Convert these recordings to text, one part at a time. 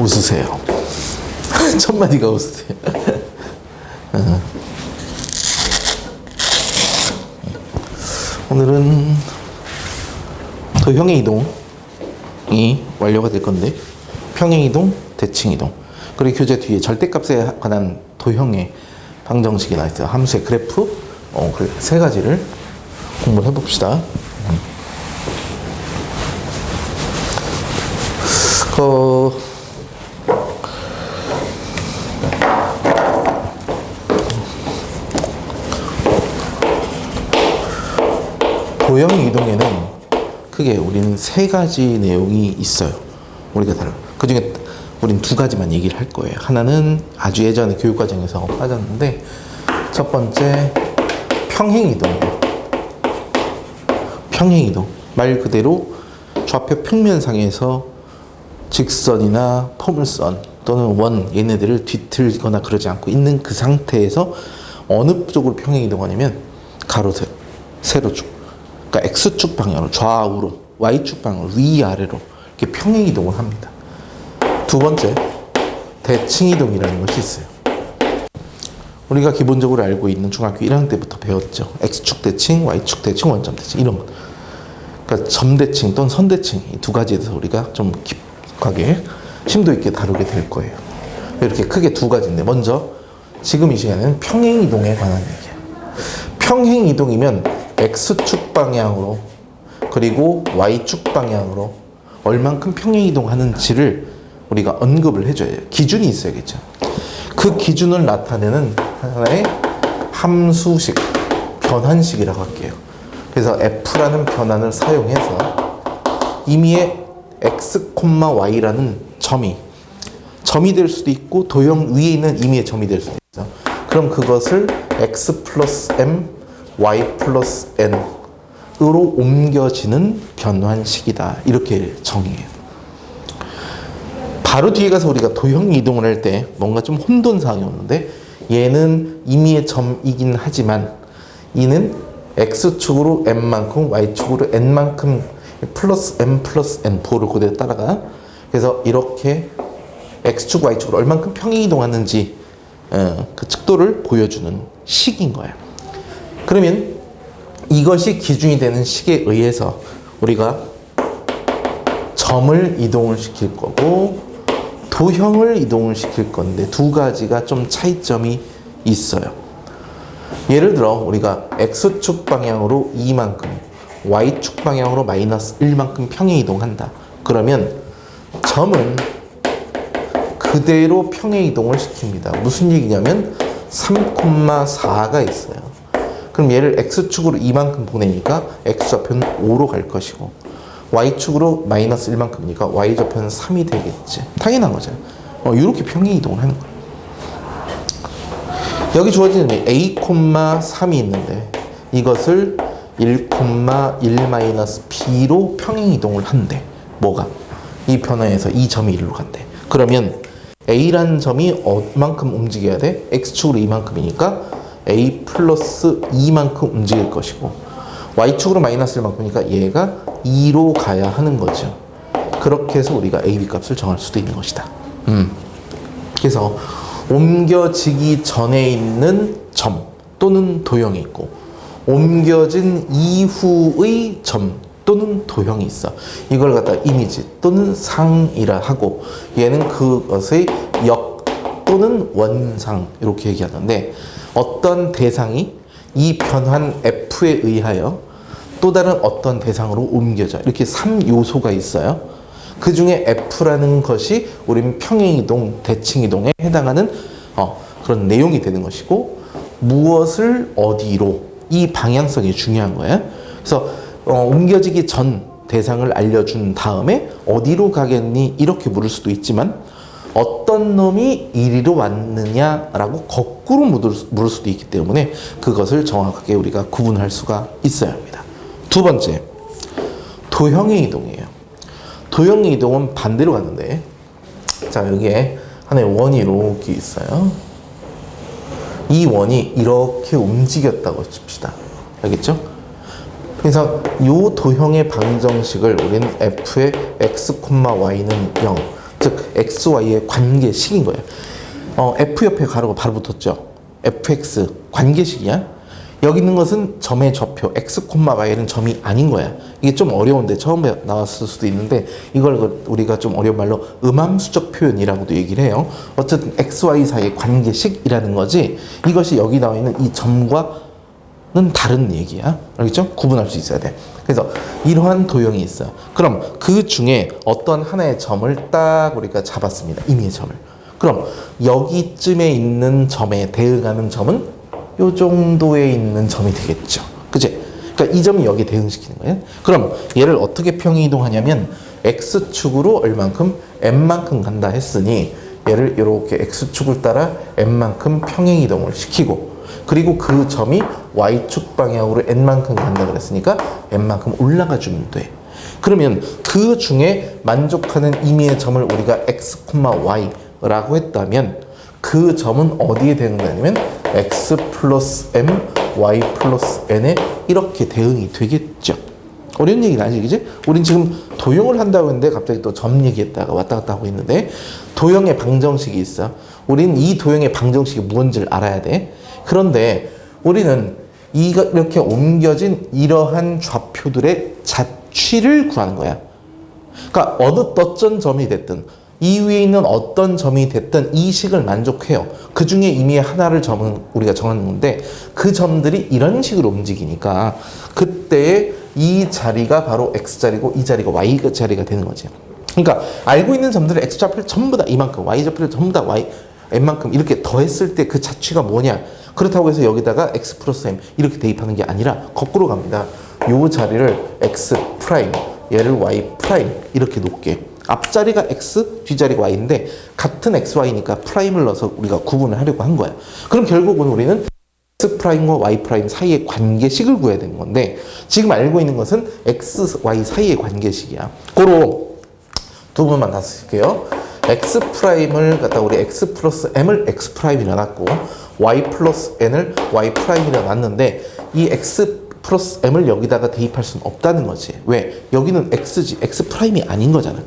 웃으세요. 첫 마디가 웃으세요. 오늘은 도형의 이동이 완료가 될 건데, 평행 이동, 대칭 이동, 그리고 교재 뒤에 절대값에 관한 도형의 방정식이 나와 있어요. 함수의 그래프, 그 세 가지를 공부를 해봅시다. 도형 이동에는 크게 우리는 세 가지 내용이 있어요. 우리가 다른 그 중에 우린 두 가지만 얘기를 할 거예요. 하나는 아주 예전에 교육과정에서 빠졌는데, 첫 번째 평행 이동이에요. 평행 이동, 말 그대로 좌표 평면상에서 직선이나 포물선 또는 원, 얘네들을 뒤틀거나 그러지 않고 있는 그 상태에서 어느 쪽으로 평행 이동하냐면 가로, 세로축, 그러니까 X축 방향으로 좌우로, Y축 방향으로 위아래로 이렇게 평행 이동을 합니다. 두 번째, 대칭 이동이라는 것이 있어요. 우리가 기본적으로 알고 있는 중학교 1학년 때부터 배웠죠. X축 대칭, Y축 대칭, 원점 대칭, 이런 것. 그러니까 점 대칭 또는 선 대칭, 이 두 가지에 대해서 우리가 좀 깊게 심도 있게 다루게 될 거예요. 이렇게 크게 두 가지인데, 먼저 지금 이 시간에는 평행 이동에 관한 얘기예요. 평행 이동이면 X축 방향으로 그리고 Y축 방향으로 얼만큼 평행 이동하는지를 우리가 언급을 해줘야 돼요. 기준이 있어야겠죠. 그 기준을 나타내는 하나의 함수식, 변환식이라고 할게요. 그래서 F라는 변환을 사용해서 임의의 X, Y라는 점이 될 수도 있고, 도형 위에 있는 임의의 점이 될 수도 있어요. 그럼 그것을 X 플러스 M, Y 플러스 N으로 옮겨지는 변환식이다, 이렇게 정의해요. 바로 뒤에 가서 우리가 도형 이동을 할 때 뭔가 좀 혼돈사항이 오는데, 얘는 임의의 점이긴 하지만 이는 X축으로 M만큼, Y축으로 N만큼 플러스 M 플러스 N 부호를 그대로 따라가. 그래서 이렇게 X축, Y축으로 얼만큼 평행 이동하는지 그 측도를 보여주는 식인 거예요. 그러면 이것이 기준이 되는 식에 의해서 우리가 점을 이동을 시킬 거고 도형을 이동을 시킬 건데, 두 가지가 좀 차이점이 있어요. 예를 들어 우리가 X축 방향으로 2만큼, Y축 방향으로 마이너스 1만큼 평행 이동한다. 그러면 점은 그대로 평행 이동을 시킵니다. 무슨 얘기냐면 3,4가 있어요. 그럼 얘를 X축으로 2만큼 보내니까 X좌표는 5로 갈 것이고, Y축으로 마이너스 1만큼이니까 Y좌표는 3이 되겠지. 당연한 거죠. 이렇게 평행 이동을 하는 거예요. 여기 주어진 A,3이 있는데 이것을 1,1-B로 평행 이동을 한대. 뭐가? 이 변화에서 이 점이 1로 간대. 그러면 A라는 점이 얼만큼 움직여야 돼? X축으로 2만큼이니까 A 플러스 2만큼 움직일 것이고, Y축으로 마이너스 1만큼이니까 얘가 2로 가야 하는 거죠. 그렇게 해서 우리가 AB 값을 정할 수도 있는 것이다. 그래서 옮겨지기 전에 있는 점 또는 도형이 있고, 옮겨진 이후의 점 또는 도형이 있어. 이걸 갖다 이미지 또는 상이라 하고, 얘는 그것의 역 또는 원상, 이렇게 얘기하는데, 어떤 대상이 이 변환 F에 의하여 또 다른 어떤 대상으로 옮겨져. 이렇게 3요소가 있어요. 그 중에 F라는 것이 우리는 평행이동, 대칭이동에 해당하는 그런 내용이 되는 것이고, 무엇을 어디로, 이 방향성이 중요한 거예요. 그래서 옮겨지기 전 대상을 알려준 다음에 어디로 가겠니? 이렇게 물을 수도 있지만, 어떤 놈이 이리로 왔느냐라고 거꾸로 물을 수도 있기 때문에 그것을 정확하게 우리가 구분할 수가 있어야 합니다. 두 번째, 도형의 이동이에요. 도형의 이동은 반대로 가는데, 자, 여기에 하나의 원이 이렇게 있어요. 이 원이 이렇게 움직였다고 칩시다. 알겠죠? 그래서 이 도형의 방정식을 우리는 F의 X, Y는 0, 즉 xy의 관계식인 거예요. f 옆에 가로가 바로 붙었죠. fx 관계식이야. 여기 있는 것은 점의 좌표 x, y는 점이 아닌 거야. 이게 좀 어려운데 처음에 나왔을 수도 있는데 이걸 우리가 좀 어려운 말로 음함수적 표현이라고도 얘기를 해요. 어쨌든 x, y 사이의 관계식이라는 거지 이것이 여기 나와 있는 이 점과는 다른 얘기야. 알겠죠? 구분할 수 있어야 돼. 그래서 이러한 도형이 있어요. 그럼 그 중에 어떤 하나의 점을 딱 우리가 잡았습니다. 임의의 점을. 그럼 여기쯤에 있는 점에 대응하는 점은 요 정도에 있는 점이 되겠죠. 그치? 그러니까 이 점이 여기 대응시키는 거예요. 그럼 얘를 어떻게 평행이동하냐면 x축으로 얼만큼 n만큼 간다 했으니 얘를 이렇게 x축을 따라 n만큼 평행이동을 시키고 그리고 그 점이 y축 방향으로 n만큼 간다 그랬으니까 n만큼 올라가 주면 돼. 그러면 그 중에 만족하는 임의의 점을 우리가 x, y라고 했다면 그 점은 어디에 대응되냐면 x 플러스 m, y 플러스 n에 이렇게 대응이 되겠죠. 어려운 얘기는 아니지, 그지? 우린 지금 도형을 한다고 했는데 갑자기 또 점 얘기했다가 왔다 갔다 하고 있는데 도형의 방정식이 있어. 우린 이 도형의 방정식이 무언지를 알아야 돼. 그런데 우리는 이렇게 옮겨진 이러한 좌표들의 자취를 구하는 거야. 그러니까 어떤 점이 됐든 이 위에 있는 어떤 점이 됐든 이 식을 만족해요. 그 중에 이미 하나를 점은 우리가 정하는 건데 그 점들이 이런 식으로 움직이니까 그때의 이 자리가 바로 x자리고 이 자리가 y자리가 되는 거지. 그러니까 알고 있는 점들을 x좌표를 전부 다 이만큼, y좌표를 전부 다 n만큼 이렇게 더했을 때 그 자취가 뭐냐. 그렇다고 해서 여기다가 x 플러스 m 이렇게 대입하는 게 아니라 거꾸로 갑니다. 요 자리를 x 프라임, 얘를 y 프라임 이렇게 놓게. 앞자리가 x, 뒷자리가 y인데 같은 x, y니까 프라임을 넣어서 우리가 구분을 하려고 한 거야. 그럼 결국은 우리는 x 프라임과 y 프라임 사이의 관계식을 구해야 되는 건데 지금 알고 있는 것은 x, y 사이의 관계식이야. 고로 두 번만 다 쓸게요. x 프라임을 갖다 우리 x 플러스 m을 x 프라임이라 놨고 y 플러스 n을 y 프라임이라 놨는데 이 x 플러스 m을 여기다가 대입할 수는 없다는 거지. 왜? 여기는 x지. x 프라임이 아닌 거잖아.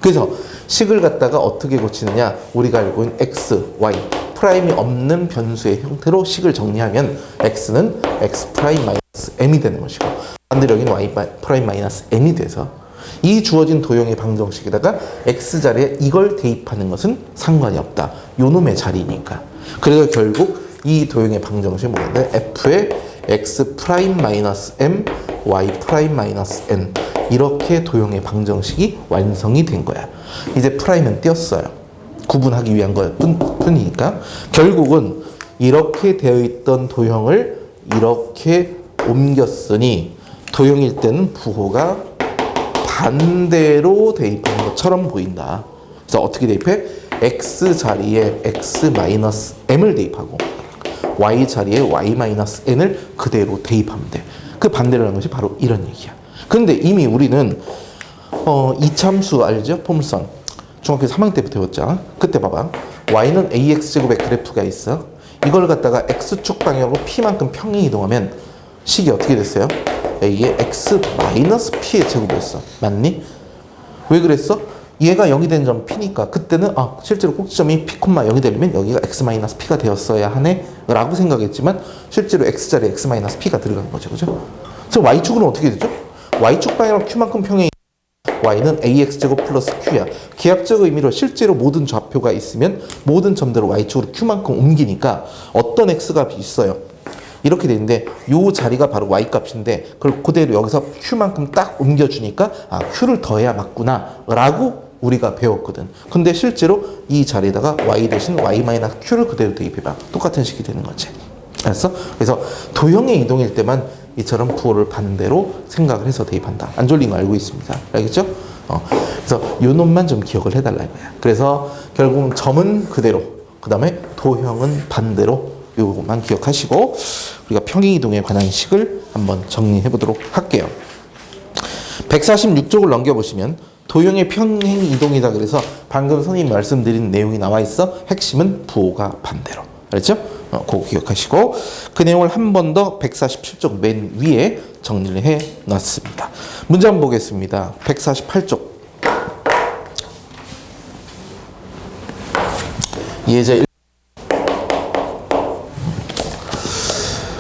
그래서 식을 갖다가 어떻게 고치느냐? 우리가 알고 있는 x, y 프라임이 없는 변수의 형태로 식을 정리하면 x는 x 프라임 마이너스 m이 되는 것이고 반대로 여기는 y 프라임 마이너스 m이 돼서 이 주어진 도형의 방정식에다가 x 자리에 이걸 대입하는 것은 상관이 없다. 요 놈의 자리니까. 그래서 결국 이 도형의 방정식이 뭐냐면 f의 x 프라임 마이너스 m, y 프라임 마이너스 n 이렇게 도형의 방정식이 완성이 된 거야. 이제 프라임은 띄었어요. 구분하기 위한 걸 뿐이니까 결국은 이렇게 되어 있던 도형을 이렇게 옮겼으니 도형일 때는 부호가 반대로 대입한 것처럼 보인다. 그래서 어떻게 대입해? x 자리에 x 마이너스 m을 대입하고 y 자리에 y 마이너스 n을 그대로 대입하면 돼. 그 반대로 하는 것이 바로 이런 얘기야. 그런데 이미 우리는 이참수 알죠? 포물선. 중학교 3학년 때부터 배웠죠. 그때 봐봐. y는 ax제곱의 그래프가 있어. 이걸 갖다가 x축 방향으로 p만큼 평행 이동하면 식이 어떻게 됐어요? a의 x 마이너스 p의 제곱이었어. 맞니? 왜 그랬어? 얘가 0이 된 점 p니까 그때는 실제로 꼭지점이 p, 0이 되려면 여기가 x 마이너스 p가 되었어야 하네 라고 생각했지만 실제로 x자리에 x 마이너스 p가 들어간 거죠. 그죠? 그래서 y축은 어떻게 되죠? y축 방향으로 q만큼 평행 y는 ax제곱 플러스 q야. 기하학적 의미로 실제로 모든 좌표가 있으면 모든 점대로 y축으로 q만큼 옮기니까 어떤 x값이 있어요. 이렇게 되는데 이 자리가 바로 y값인데 그걸 그대로 여기서 q만큼 딱 옮겨주니까 q를 더해야 맞구나 라고 우리가 배웠거든. 근데 실제로 이 자리에다가 y 대신 y-q를 그대로 대입해봐. 똑같은 식이 되는 거지. 알았어? 그래서 도형의 이동일 때만 이처럼 부호를 반대로 생각을 해서 대입한다. 안 졸린 거 알고 있습니다. 알겠죠? 그래서 요 놈만 좀 기억을 해달라 이거야. 그래서 결국은 점은 그대로, 그 다음에 도형은 반대로 요것만 기억하시고 우리가 평행이동에 관한 식을 한번 정리해 보도록 할게요. 146쪽을 넘겨보시면 도형의 평행이동이다 그래서 방금 선생님이 말씀드린 내용이 나와 있어. 핵심은 부호가 반대로. 알았죠? 그거 기억하시고 그 내용을 한 번 더 147쪽 맨 위에 정리를 해 놨습니다. 문제 한번 보겠습니다. 148쪽. 예제 1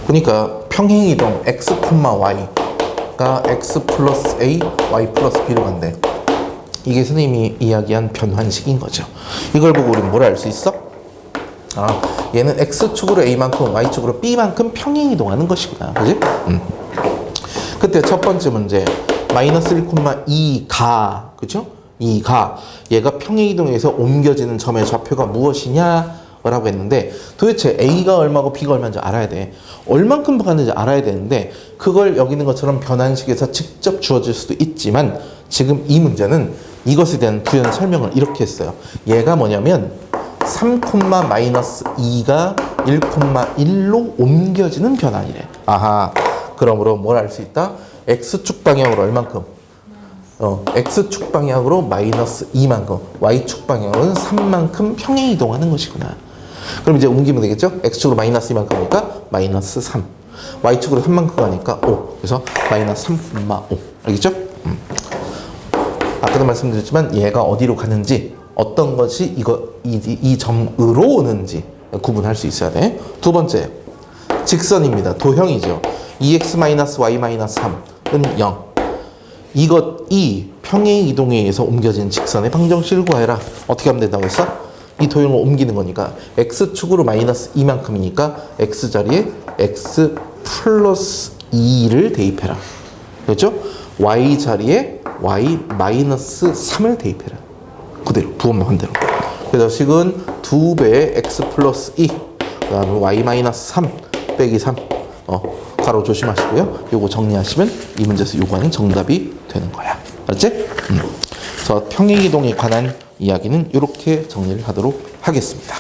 보니까 평행이동 x, y가 x 플러스 a, y 플러스 b로 간대. 이게 선생님이 이야기한 변환식인 거죠. 이걸 보고 우리는 뭘 알 수 있어? 아, 얘는 x축으로 a만큼 y축으로 b만큼 평행이동하는 것이구나. 그지? 그때 첫 번째 문제 마이너스 1,2가 그죠? 2가 얘가 평행이동해서 옮겨지는 점의 좌표가 무엇이냐? 라고 했는데 도대체 A가 얼마고 B가 얼마인지 알아야 돼. 얼만큼 가는지 알아야 되는데 그걸 여기 있는 것처럼 변환식에서 직접 주어질 수도 있지만 지금 이 문제는 이것에 대한 부연 설명을 이렇게 했어요. 얘가 뭐냐면 3,-2가 1,1로 옮겨지는 변환이래. 아하. 그러므로 뭘 알 수 있다? X축 방향으로 얼만큼? X축 방향으로 마이너스 2만큼, Y축 방향으로는 3만큼 평행 이동하는 것이구나. 그럼 이제 옮기면 되겠죠? X축으로 마이너스 2만큼이니까 마이너스 3. Y축으로 3만큼 가니까 5. 그래서 마이너스 3,5. 알겠죠? 아까도 말씀드렸지만 얘가 어디로 가는지, 어떤 것이 이 점으로 오는지 구분할 수 있어야 돼. 두 번째, 직선입니다. 도형이죠. 2x-y-3은 0. 이 평행 이동에 의해서 옮겨진 직선의 방정식을 구하여라. 어떻게 하면 된다고 했어? 이 도형을 옮기는 거니까 x축으로 마이너스 2만큼이니까 x자리에 x 플러스 2를 대입해라. 그렇죠? y자리에 y 마이너스 3을 대입해라. 그대로 부호만 한 대로. 그래서 식은 2배의 x 플러스 2 그다음에 y 마이너스 3 빼기 3 가로 조심하시고요. 요거 정리하시면 이 문제에서 요구하는 정답이 되는 거야. 알았지? 그래서 평행이동에 관한 이야기는 이렇게 정리를 하도록 하겠습니다.